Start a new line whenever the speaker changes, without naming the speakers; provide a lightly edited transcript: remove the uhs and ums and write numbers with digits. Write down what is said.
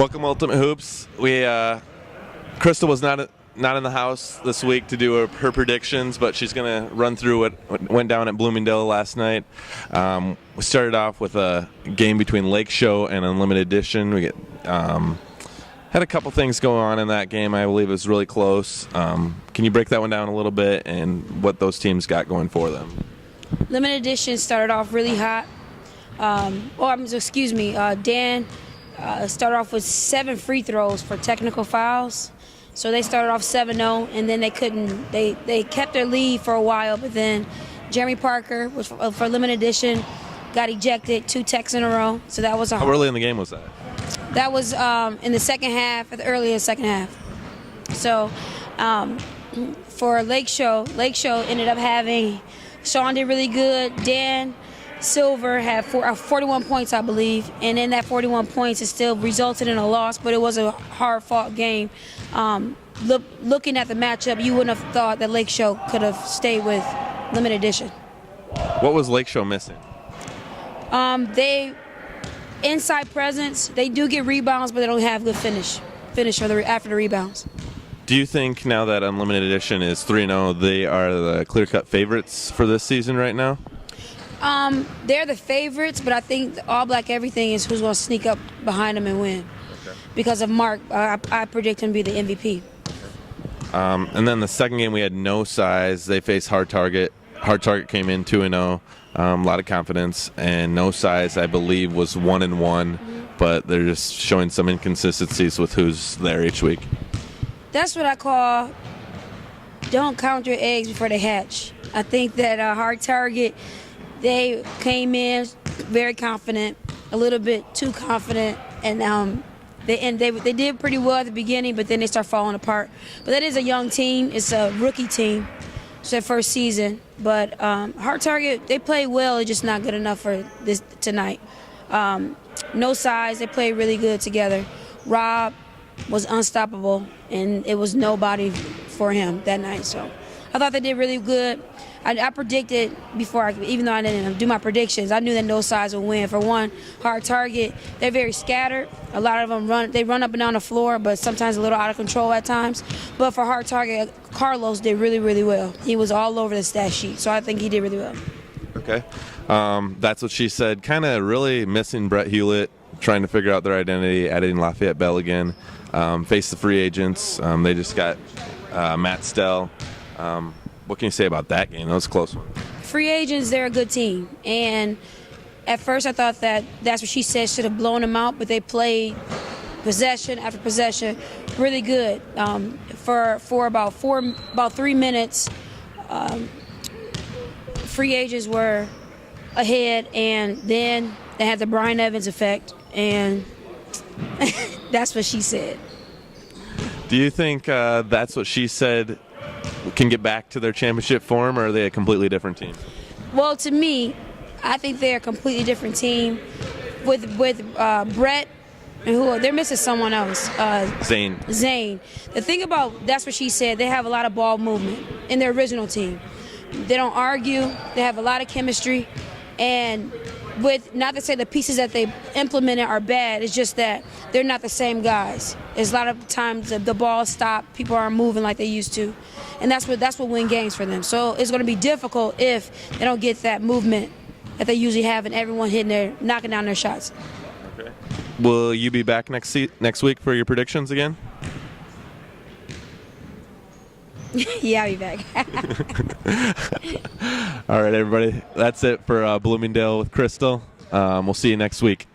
Welcome, Ultimate Hoops. Crystal was not in the house this week to do her predictions, but she's going to run through what went down at Bloomingdale last night. We started off with a game between Lake Show and Unlimited Edition. We had a couple things going on in that game. I believe it was really close. Can you break that one down a little bit and what those teams got going for them?
Limited Edition started off really hot. Dan started off with 7 free throws for technical fouls. So they started off 7-0, and then they kept their lead for a while, but then Jeremy Parker was for Limited Edition, got ejected 2 techs in a row. So that was
How early in the game was that?
That was in the second half, early in the second half. So for Lake Show ended up having, Sean did really good. Dan Silver had 41 points, I believe, and in that 41 points, it still resulted in a loss, but it was a hard-fought game. Looking at the matchup, you wouldn't have thought that Lake Show could have stayed with Limited Edition.
What was Lake Show missing?
They inside presence. They do get rebounds, but they don't have good finish after the rebounds.
Do you think now that Unlimited Edition is 3-0, they are the clear-cut favorites for this season right now?
They're the favorites, but I think All Black Everything is who's going to sneak up behind them and win. Okay. Because of Mark, I predict him to be the MVP.
And then the second game, we had No Size. They faced Hard Target. Hard Target came in 2-0, a lot of confidence, and No Size, I believe, was 1-1, but they're just showing some inconsistencies with who's there each week.
That's what I call don't count your eggs before they hatch. I think that Hard Target, they came in very confident, a little bit too confident, and they did pretty well at the beginning, but then they start falling apart. But that is a young team. It's a rookie team. It's their first season. But Hard Target, they played well. It's just not good enough for this tonight. No Size, they played really good together. Rob was unstoppable, and it was nobody for him that night. So I thought they did really good. I predicted before, even though I didn't do my predictions, I knew that No Size would win. For one, Hard Target, they're very scattered. A lot of them run up and down the floor, but sometimes a little out of control at times. But for Hard Target, Carlos did really, really well. He was all over the stat sheet, so I think he did really well.
Okay. That's what she said. Kind of really missing Brett Hewlett, trying to figure out their identity, adding Lafayette Bell again. Face the free agents. They just got Matt Stell. What can you say about that game? That was a close one.
Free agents, they're a good team. And at first I thought that's what she said, should have blown them out, but they played possession after possession really good. For about 3 minutes, free agents were ahead, and then they had the Brian Evans effect, and that's what she said.
Do you think that's what she said can get back to their championship form, or are they a completely different team?
Well, to me, I think they're a completely different team. With Brett and they're missing someone else.
Zane.
The thing about that's what she said. They have a lot of ball movement in their original team. They don't argue. They have a lot of chemistry, and with not to say the pieces that they implemented are bad, it's just that they're not the same guys. There's a lot of times the ball stopped, people aren't moving like they used to, and that's what win games for them. So it's going to be difficult if they don't get that movement that they usually have, and everyone knocking down their shots.
Okay. Will you be back next week for your predictions again?
Yeah, I'll be back.
All right, everybody. That's it for Bloomingdale with Crystal. We'll see you next week.